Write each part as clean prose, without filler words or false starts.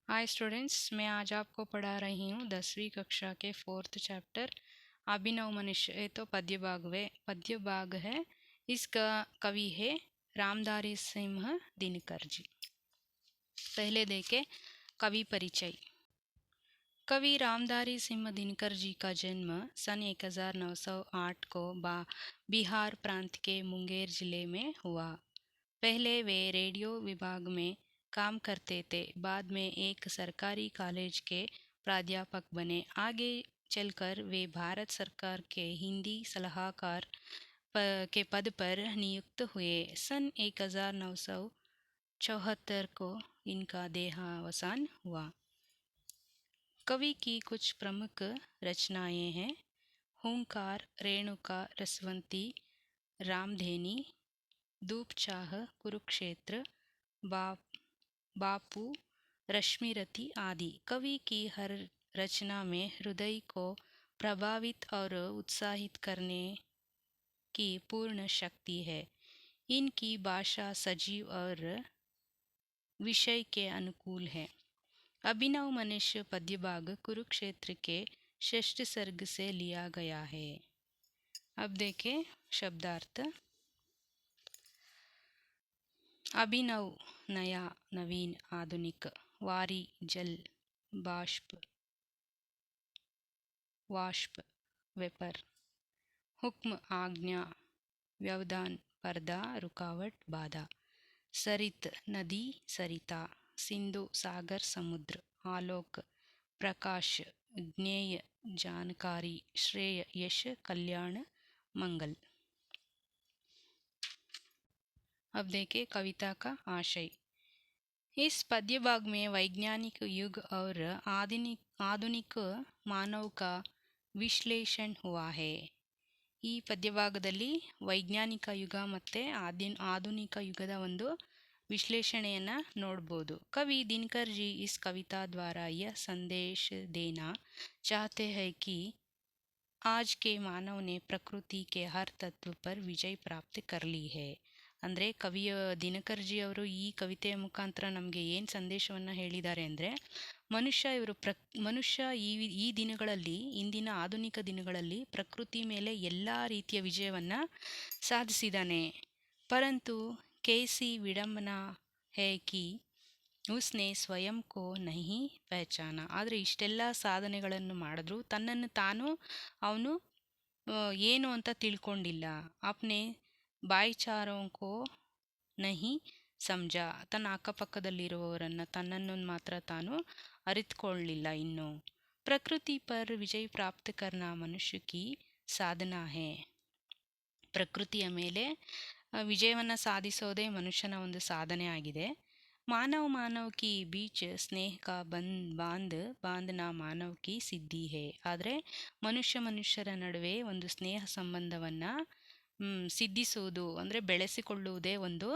Hi students, मैं आज आपको पढ़ा रही हूँ 10वीं कक्षा के 4th चैप्टर अभिनव मनुष्य। ये तो पद्य भाग है। इसका कवि है रामधारी सिंह दिनकर जी। पहले देखे कवि परिचय। कवि रामधारी सिंह दिनकर जी का जन्म सन 1908 को बिहार प्रांत के मुंगेर जिले में हुआ। पहले वे रेडियो विभाग में काम करते थे। बाद में एक सरकारी कॉलेज के प्राध्यापक बने। आगे चलकर वे भारत सरकार के हिंदी सलाहकार के पद पर नियुक्त हुए। सन 1974 को इनका देहावसान हुआ। कवि की कुछ प्रमुख रचनाएं हैं: हुंकार, रेणुका, रसवंती, रामधेनी, धूपचाह, कुरुक्षेत्र, बापू, रश्मिरथी आदि। कवि की हर रचना में हृदय को प्रभावित और उत्साहित करने की पूर्ण शक्ति है। इनकी भाषा सजीव और विषय के अनुकूल है। अभिनव मनुष्य पद्यभाग कुरुक्षेत्र के षष्ठ सर्ग से लिया गया है। अब देखें शब्दार्थ। अभिनव नया, नवीन, आधुनिक। वारी जल, बाष्प, वाष्प, वेपर। हुक्म आज्ञा, व्यवधान, पर्दा, रुकावट, बाधा। सरित नदी, सरिता। सिंधु सागर, समुद्र। आलोक प्रकाश, ज्ञेय जानकारी। श्रेय यश, कल्याण, मंगल। अब देखें कविता का आशय। इस पद्य भाग में वैज्ञानिक युग और आधुनिक मानव का ವಿಶ್ಲೇಷಣೆ हुआ है। ಈ ಪದ್ಯಭಾಗದಲ್ಲಿ ವೈಜ್ಞಾನಿಕ ಯುಗ ಮತ್ತು ಆಧುನಿಕ ಯುಗದ ಒಂದು विश्लेषणೆಯನ್ನು ನೋಡ್ಬೋದು। कवि दिनकर जी इस कविता द्वारा यह संदेश देना चाहते हैं कि आज के मानव ने प्रकृति के हर तत्व पर विजय प्राप्त कर ली है। ಅಂದರೆ ಕವಿಯ ದಿನಕರ್ ಜಿ ಅವರು ಈ ಕವಿತೆಯ ಮುಖಾಂತರ ನಮಗೆ ಏನು ಸಂದೇಶವನ್ನು ಹೇಳಿದ್ದಾರೆ ಅಂದರೆ, ಮನುಷ್ಯ ಈ ದಿನಗಳಲ್ಲಿ, ಇಂದಿನ ಆಧುನಿಕ ದಿನಗಳಲ್ಲಿ ಪ್ರಕೃತಿ ಮೇಲೆ ಎಲ್ಲ ರೀತಿಯ ವಿಜಯವನ್ನು ಸಾಧಿಸಿದ್ದಾನೆ। ಪರಂತು कैसी ವಿಡಂಬನಾ है कि उसने ಸ್ವಯಂ ಕೋ ನಹಿ ಪಹಚಾನ। ಆದರೆ ಇಷ್ಟೆಲ್ಲ ಸಾಧನೆಗಳನ್ನು ಮಾಡಿದ್ರು ತನ್ನನ್ನು ತಾನು ಅವನು ಏನು ಅಂತ ತಿಳ್ಕೊಂಡಿಲ್ಲ। ಅಪ್ನೆ ಭಾಯಿಚಾರೋಂ ಕೋ ನಹಿ ಸಮಜ। ತನ್ನ ಅಕ್ಕಪಕ್ಕದಲ್ಲಿರುವವರನ್ನು, ತನ್ನನ್ನು ಮಾತ್ರ ತಾನು ಅರಿತುಕೊಳ್ಳಲಿಲ್ಲ ಇನ್ನೂ। ಪ್ರಕೃತಿ ಪರ್ ವಿಜಯ್ ಪ್ರಾಪ್ತ ಕರ್ನಾ ಮನುಷ್ಯ ಕಿ ಸಾಧನಾ ಹೇ। ಪ್ರಕೃತಿಯ ಮೇಲೆ ವಿಜಯವನ್ನು ಸಾಧಿಸೋದೇ ಮನುಷ್ಯನ ಒಂದು ಸಾಧನೆ ಆಗಿದೆ। ಮಾನವ್ ಕಿ ಬೀಚ್ ಸ್ನೇಹ ಕಾ ಬಾಂಧನಾ ಮಾನವ್ ಕಿ ಸಿದ್ಧಿ ಹೇ। ಆದರೆ ಮನುಷ್ಯರ ನಡುವೆ ಒಂದು ಸ್ನೇಹ ಸಂಬಂಧವನ್ನು ಸಿದ್ಧಿಸುವುದು ಅಂದರೆ ಬೆಳೆಸಿಕೊಳ್ಳುವುದೇ ಒಂದು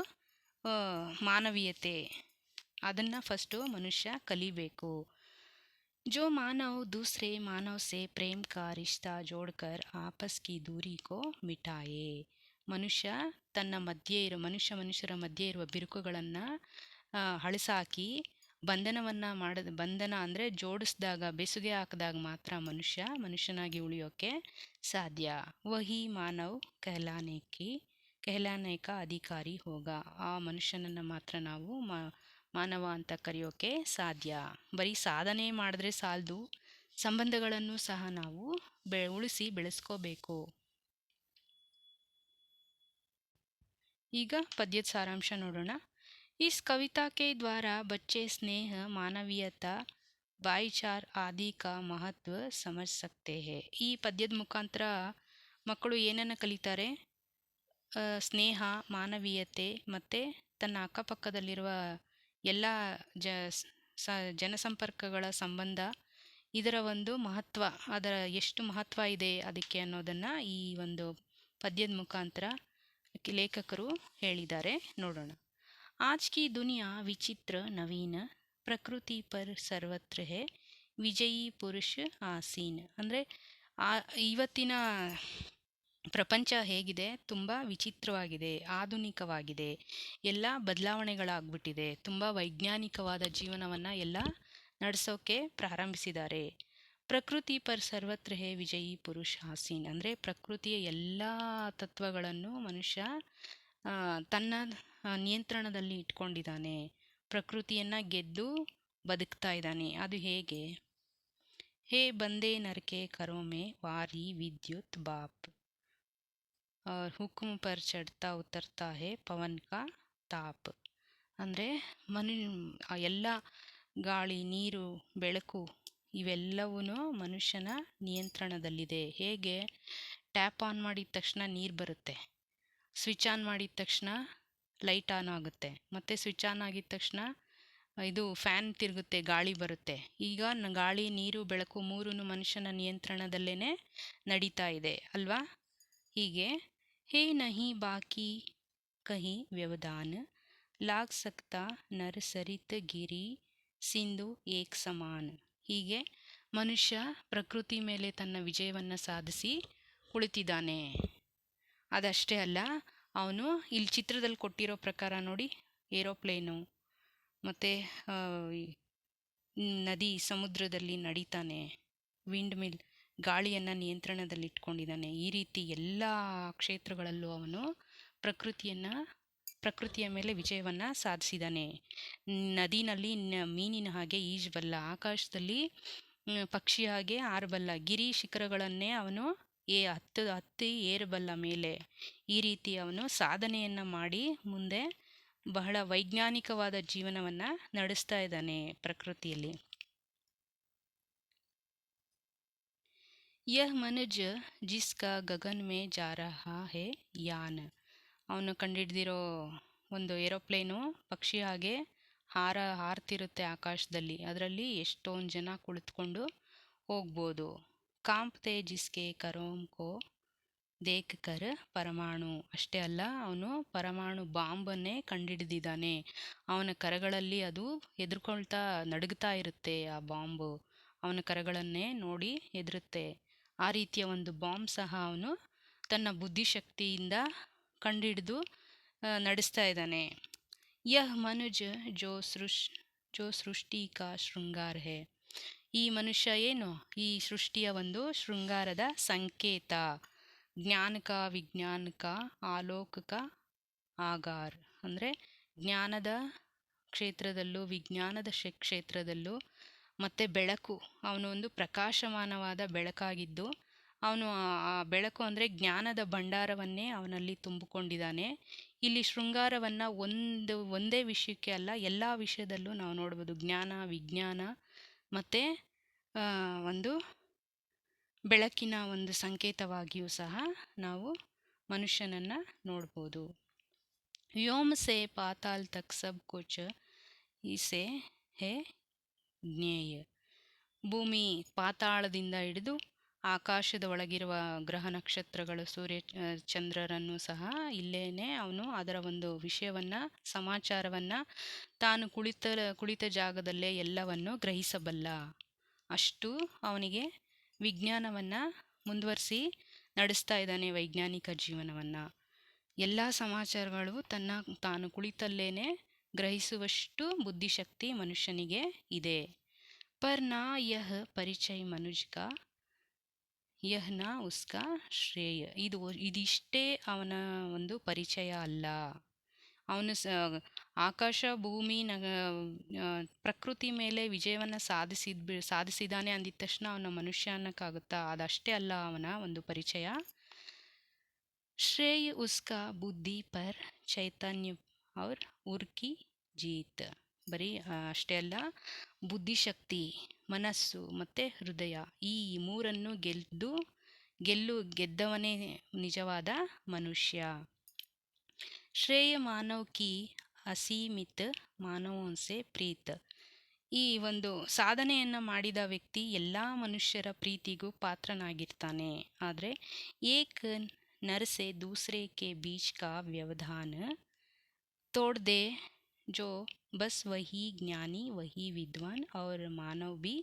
ಮಾನವೀಯತೆ। ಅದನ್ನು ಫಸ್ಟು ಮನುಷ್ಯ ಕಲಿಬೇಕು। जो मानव दूसरे मानव से प्रेम का रिश्ता जोड़कर आपस की दूरी को मिटाए। ಮನುಷ್ಯರ ಮಧ್ಯೆ ಇರುವ ಬಿರುಕುಗಳನ್ನು ಅಳಿಸಾಕಿ ಬಂಧನ ಅಂದರೆ ಜೋಡಿಸಿದಾಗ, ಬೆಸುಗೆ ಹಾಕಿದಾಗ ಮಾತ್ರ ಮನುಷ್ಯನಾಗಿ ಉಳಿಯೋಕ್ಕೆ ಸಾಧ್ಯ। ವಹಿ ಮಾನವ್ कहलाने का ಅಧಿಕಾರಿ ಹೋಗ। ಆ ಮನುಷ್ಯನನ್ನು ಮಾತ್ರ ನಾವು ಮಾನವ ಅಂತ ಕರೆಯೋಕ್ಕೆ ಸಾಧ್ಯ। ಬರೀ ಸಾಧನೆ ಮಾಡಿದ್ರೆ ಸಾಲದು, ಸಂಬಂಧಗಳನ್ನು ಸಹ ನಾವು ಉಳಿಸಿ ಬೆಳೆಸ್ಕೋಬೇಕು। ಈಗ ಪದ್ಯದ ಸಾರಾಂಶ ನೋಡೋಣ। इस कविता के द्वारा बच्चे स्नेह, मानवीयता, भाईचार आदि का महत्व समझ सकते हैं। ಈ ಪದ್ಯದ ಮುಖಾಂತರ ಮಕ್ಕಳು ಏನನ್ನು ಕಲಿತಾರೆ? ಸ್ನೇಹ, ಮಾನವೀಯತೆ ಮತ್ತು ತನ್ನ ಅಕ್ಕಪಕ್ಕದಲ್ಲಿರುವ ಎಲ್ಲ ಜನಸಂಪರ್ಕಗಳ ಸಂಬಂಧ, ಇದರ ಒಂದು ಮಹತ್ವ, ಅದರ ಎಷ್ಟು ಮಹತ್ವ ಇದೆ ಅದಕ್ಕೆ ಅನ್ನೋದನ್ನು ಈ ಒಂದು ಪದ್ಯದ ಮುಖಾಂತರ ಲೇಖಕರು ಹೇಳಿದ್ದಾರೆ, ನೋಡೋಣ। आज की दुनिया विचित्र, नवीन, ಪ್ರಕೃತಿ ಪರ್ ಸರ್ವತ್ರ ಹೇ, ವಿಜಯೀ ಪುರುಷ ಆಸೀನ್। ಅಂದರೆ ಇವತ್ತಿನ ಪ್ರಪಂಚ ಹೇಗಿದೆ? ತುಂಬ ವಿಚಿತ್ರವಾಗಿದೆ, ಆಧುನಿಕವಾಗಿದೆ, ಎಲ್ಲ ಬದಲಾವಣೆಗಳಾಗ್ಬಿಟ್ಟಿದೆ, ತುಂಬ ವೈಜ್ಞಾನಿಕವಾದ ಜೀವನವನ್ನು ಎಲ್ಲ ನಡೆಸೋಕೆ ಪ್ರಾರಂಭಿಸಿದ್ದಾರೆ. ಪ್ರಕೃತಿ ಪರ್ ಸರ್ವತ್ರ ಹೇ ವಿಜಯಿ ಪುರುಷ ಹಾಸೀನ್, ಅಂದರೆ ಪ್ರಕೃತಿಯ ಎಲ್ಲ ತತ್ವಗಳನ್ನು ಮನುಷ್ಯ ತನ್ನ ನಿಯಂತ್ರಣದಲ್ಲಿ ಇಟ್ಕೊಂಡಿದ್ದಾನೆ, ಪ್ರಕೃತಿಯನ್ನು ಗೆದ್ದು ಬದುಕ್ತಾ ಇದ್ದಾನೆ. ಅದು ಹೇಗೆ? ಹೇ ಬಂದೇ ನರಕೆ ಕರೋಮೆ ವಾರಿ ವಿದ್ಯುತ್ ಬಾಪ್ और हुक्म पर चढ़ता उतरता है पवन का ताप. ಅಂದರೆ ಎಲ್ಲ ಗಾಳಿ, ನೀರು, ಬೆಳಕು ಇವೆಲ್ಲವೂ ಮನುಷ್ಯನ ನಿಯಂತ್ರಣದಲ್ಲಿದೆ. ಹೇಗೆ? ಟ್ಯಾಪ್ ಆನ್ ಮಾಡಿದ ತಕ್ಷಣ ನೀರು ಬರುತ್ತೆ, ಸ್ವಿಚ್ ಆನ್ ಮಾಡಿದ ತಕ್ಷಣ ಲೈಟ್ ಆನ್ ಆಗುತ್ತೆ, ಮತ್ತು ಸ್ವಿಚ್ ಆನ್ ಆಗಿದ ತಕ್ಷಣ ಇದು ಫ್ಯಾನ್ ತಿರುಗುತ್ತೆ, ಗಾಳಿ ಬರುತ್ತೆ. ಈಗ ಗಾಳಿ, ನೀರು, ಬೆಳಕು ಮೂರೂ ಮನುಷ್ಯನ ನಿಯಂತ್ರಣದಲ್ಲೇ ನಡೀತಾ ಇದೆ ಅಲ್ವಾ? ಹೀಗೆ ಹೇ ನಹಿ ಬಾಕಿ ಕಹಿ ವ್ಯವಧಾನ ಲಾಗ್ ಸಕ್ತಾ ನರ್ ಸರಿತ್ ಗಿರಿ ಸಿಂಧು ಏಕ್ ಸಮಾನ್. ಹೀಗೆ ಮನುಷ್ಯ ಪ್ರಕೃತಿ ಮೇಲೆ ತನ್ನ ವಿಜಯವನ್ನು ಸಾಧಿಸಿ ಕುಳಿತಿದ್ದಾನೆ. ಅದಷ್ಟೇ ಅಲ್ಲ, ಅವನು ಇಲ್ಲಿ ಚಿತ್ರದಲ್ಲಿ ಕೊಟ್ಟಿರೋ ಪ್ರಕಾರ ನೋಡಿ, ಏರೋಪ್ಲೇನು ಮತ್ತು ನದಿ, ಸಮುದ್ರದಲ್ಲಿ ನಡೀತಾನೆ, ವಿಂಡ್ ಮಿಲ್, ಗಾಳಿಯನ್ನು ನಿಯಂತ್ರಣದಲ್ಲಿಟ್ಕೊಂಡಿದ್ದಾನೆ. ಈ ರೀತಿ ಎಲ್ಲ ಕ್ಷೇತ್ರಗಳಲ್ಲೂ ಅವನು ಪ್ರಕೃತಿಯ ಮೇಲೆ ವಿಜಯವನ್ನು ಸಾಧಿಸಿದ್ದಾನೆ. ನದಿನಲ್ಲಿ ಮೀನಿನ ಹಾಗೆ ಈಜಬಲ್ಲ, ಆಕಾಶದಲ್ಲಿ ಪಕ್ಷಿ ಹಾಗೆ ಹಾರಬಲ್ಲ, ಗಿರಿ ಶಿಖರಗಳನ್ನೇ ಅವನು ಹತ್ತಿ ಏರಬಲ್ಲ ಮೇಲೆ. ಈ ರೀತಿ ಅವನು ಸಾಧನೆಯನ್ನು ಮಾಡಿ ಮುಂದೆ ಬಹಳ ವೈಜ್ಞಾನಿಕವಾದ ಜೀವನವನ್ನು ನಡೆಸ್ತಾ ಇದ್ದಾನೆ ಪ್ರಕೃತಿಯಲ್ಲಿ. ಯಹ ಮನುಜ ಜಿಸ್ಕಾ ಗಗನ್ ಮೇ ಜಾ ರಹಾ ಹೇ ಯಾನ್. ಅವನು ಕಂಡುಹಿಡ್ದಿರೋ ಒಂದು ಏರೋಪ್ಲೇನು ಪಕ್ಷಿ ಹಾಗೆ ಹಾರ್ತಿರುತ್ತೆ ಆಕಾಶದಲ್ಲಿ, ಅದರಲ್ಲಿ ಎಷ್ಟೊಂದು ಜನ ಕುಳಿತುಕೊಂಡು ಹೋಗ್ಬೋದು. ಕಾಂಪ್ತೆ ಜಿಸ್ಕೆ ಕರೋಮ್ ಕೋ ದೇಖ್ ಕರ್ ಪರಮಾಣು. ಅಷ್ಟೇ ಅಲ್ಲ, ಅವನು ಪರಮಾಣು ಬಾಂಬನ್ನೇ ಕಂಡುಹಿಡಿದಿದ್ದಾನೆ. ಅವನ ಕರಗಳಲ್ಲಿ ಅದು ಹೆದರ್ಕೊಳ್ತಾ ನಡುಗ್ತಾ ಇರುತ್ತೆ. ಆ ಬಾಂಬು ಅವನ ಕರಗಳನ್ನೇ ನೋಡಿ ಹೆದರುತ್ತೆ. ಆ ರೀತಿಯ ಒಂದು ಬಾಂಬ್ ಸಹ ಅವನು ತನ್ನ ಬುದ್ಧಿಶಕ್ತಿಯಿಂದ ಕಂಡುಹಿಡಿದು ನಡೆಸ್ತಾ ಇದ್ದಾನೆ. ಯಹ ಮನುಜ ಜೋ ಸೃಷ್ಟಿ ಕಾ ಶೃಂಗಾರ ಹೇ. ಈ ಮನುಷ್ಯ ಏನು? ಈ ಸೃಷ್ಟಿಯ ಒಂದು ಶೃಂಗಾರದ ಸಂಕೇತ. ಜ್ಞಾನ ಕಾ ವಿಜ್ಞಾನ ಕಾ ಆಲೋಕ ಕಾ ಆಗಾರ್. ಅಂದರೆ ಜ್ಞಾನದ ಕ್ಷೇತ್ರದಲ್ಲೂ ವಿಜ್ಞಾನದ ಕ್ಷೇತ್ರದಲ್ಲೂ ಮತ್ತು ಬೆಳಕು, ಅವನು ಒಂದು ಪ್ರಕಾಶಮಾನವಾದ ಬೆಳಕಾಗಿದ್ದು, ಅವನು ಆ ಬೆಳಕು ಅಂದರೆ ಜ್ಞಾನದ ಭಂಡಾರವನ್ನೇ ಅವನಲ್ಲಿ ತುಂಬಿಕೊಂಡಿದ್ದಾನೆ. ಇಲ್ಲಿ ಶೃಂಗಾರವನ್ನು ಒಂದೇ ವಿಷಯಕ್ಕೆ ಅಲ್ಲ, ಎಲ್ಲ ವಿಷಯದಲ್ಲೂ ನಾವು ನೋಡ್ಬೋದು. ಜ್ಞಾನ, ವಿಜ್ಞಾನ ಮತ್ತು ಒಂದು ಬೆಳಕಿನ ಒಂದು ಸಂಕೇತವಾಗಿಯೂ ಸಹ ನಾವು ಮನುಷ್ಯನನ್ನು ನೋಡ್ಬೋದು. ವ್ಯೋಮ ಸೆ ಪಾತಾಲ್ ತಕ್ ಸಬ್ ಕುಚ್ ಇಸೆ ಹೇ ಜ್ಞೇಯ. ಭೂಮಿ, ಪಾತಾಳದಿಂದ ಹಿಡಿದು ಆಕಾಶದ ಒಳಗಿರುವ ಗ್ರಹ ನಕ್ಷತ್ರಗಳು, ಸೂರ್ಯ ಚಂದ್ರರನ್ನು ಸಹ ಇಲ್ಲೇನೆ ಅವನು ಅದರ ಒಂದು ವಿಷಯವನ್ನು, ಸಮಾಚಾರವನ್ನು ತಾನು ಕುಳಿತ ಜಾಗದಲ್ಲೇ ಎಲ್ಲವನ್ನು ಗ್ರಹಿಸಬಲ್ಲ. ಅಷ್ಟು ಅವನಿಗೆ ವಿಜ್ಞಾನವನ್ನು ಮುಂದುವರಿಸಿ ನಡೆಸ್ತಾ ಇದ್ದಾನೆ, ವೈಜ್ಞಾನಿಕ ಜೀವನವನ್ನು. ಎಲ್ಲ ಸಮಾಚಾರಗಳು ತಾನು ಕುಳಿತಲ್ಲೇನೆ ಗ್ರಹಿಸುವಷ್ಟು ಬುದ್ಧಿಶಕ್ತಿ ಮನುಷ್ಯನಿಗೆ ಇದೆ. ಪರ್ ನಾ ಯಹ ಪರಿಚಯ ಮನುಜ್ ಕಾ ಯಹ ನಾ ಉಸ್ಕಾ ಶ್ರೇಯ. ಇದಿಷ್ಟೇ ಅವನ ಒಂದು ಪರಿಚಯ ಅಲ್ಲ. ಅವನು ಆಕಾಶ, ಭೂಮಿ, ಪ್ರಕೃತಿ ಮೇಲೆ ವಿಜಯವನ್ನು ಸಾಧಿಸಿದ್ದಾನೆ ಅಂದಿದ ತಕ್ಷಣ ಅವನ ಮನುಷ್ಯ ಅನ್ನೋಕ್ಕಾಗುತ್ತಾ? ಅದಷ್ಟೇ ಅಲ್ಲ ಅವನ ಒಂದು ಪರಿಚಯ. ಶ್ರೇಯ ಉಸ್ಕಾ ಬುದ್ಧಿ ಪರ್ ಚೈತನ್ಯ ಔರ್ ಉರ್ಕಿ ಜೀತ್. ಬರೀ ಅಷ್ಟೇ ಅಲ್ಲ, ಬುದ್ಧಿಶಕ್ತಿ, ಮನಸ್ಸು ಮತ್ತು ಹೃದಯ, ಈ ಮೂರನ್ನು ಗೆದ್ದವನೇ ನಿಜವಾದ ಮನುಷ್ಯ. ಶ್ರೇಯ ಮಾನವ್ ಕಿ ಅಸೀಮಿತ ಮಾನವೋಂಸೆ ಪ್ರೀತ್. ಈ ಒಂದು ಸಾಧನೆಯನ್ನು ಮಾಡಿದ ವ್ಯಕ್ತಿ ಎಲ್ಲ ಮನುಷ್ಯರ ಪ್ರೀತಿಗೂ ಪಾತ್ರನಾಗಿರ್ತಾನೆ. ಆದರೆ ಏಕ್ ನರ್ಸೆ ದೂಸರೆ ಕೆ ಬೀಚ್ ಕಾ ವ್ಯವಧಾನ ತೋಡ್ ದೇ ಜೋ ಬಸ್ ವಹಿ ಜ್ಞಾನಿ ವಹಿ ವಿದ್ವಾನ್ ಔರ್ ಮಾನವ್ ಬಿ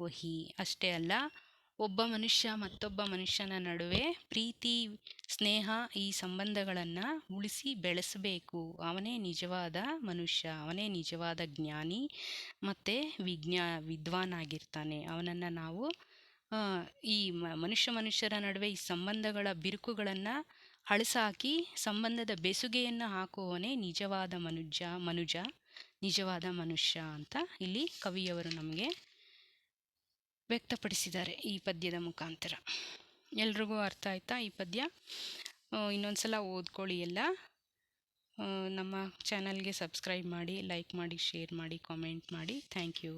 ವಹಿ. ಅಷ್ಟೇ ಅಲ್ಲ, ಒಬ್ಬ ಮನುಷ್ಯ ಮತ್ತೊಬ್ಬ ಮನುಷ್ಯನ ನಡುವೆ ಪ್ರೀತಿ, ಸ್ನೇಹ ಈ ಸಂಬಂಧಗಳನ್ನು ಉಳಿಸಿ ಬೆಳೆಸಬೇಕು. ಅವನೇ ನಿಜವಾದ ಮನುಷ್ಯ, ಅವನೇ ನಿಜವಾದ ಜ್ಞಾನಿ ಮತ್ತು ವಿದ್ವಾನ್ ಆಗಿರ್ತಾನೆ. ಅವನನ್ನು ನಾವು ಈ ಮನುಷ್ಯರ ನಡುವೆ ಈ ಸಂಬಂಧಗಳ ಬಿರುಕುಗಳನ್ನು ಅಳಿಸಾಕಿ ಸಂಬಂಧದ ಬೆಸುಗೆಯನ್ನು ಹಾಕುವವನೇ ನಿಜವಾದ ಮನುಜ, ನಿಜವಾದ ಮನುಷ್ಯ ಅಂತ ಇಲ್ಲಿ ಕವಿಯವರು ನಮಗೆ ವ್ಯಕ್ತಪಡಿಸಿದ್ದಾರೆ ಈ ಪದ್ಯದ ಮುಖಾಂತರ. ಎಲ್ರಿಗೂ ಅರ್ಥ ಆಯ್ತಾ ಈ ಪದ್ಯ? ಇನ್ನೊಂದ್ಸಲ ಓದ್ಕೊಳ್ಳಿ ಎಲ್ಲ. ನಮ್ಮ ಚಾನಲ್ಗೆ ಸಬ್ಸ್ಕ್ರೈಬ್ ಮಾಡಿ, ಲೈಕ್ ಮಾಡಿ, ಶೇರ್ ಮಾಡಿ, ಕಾಮೆಂಟ್ ಮಾಡಿ. Thank you.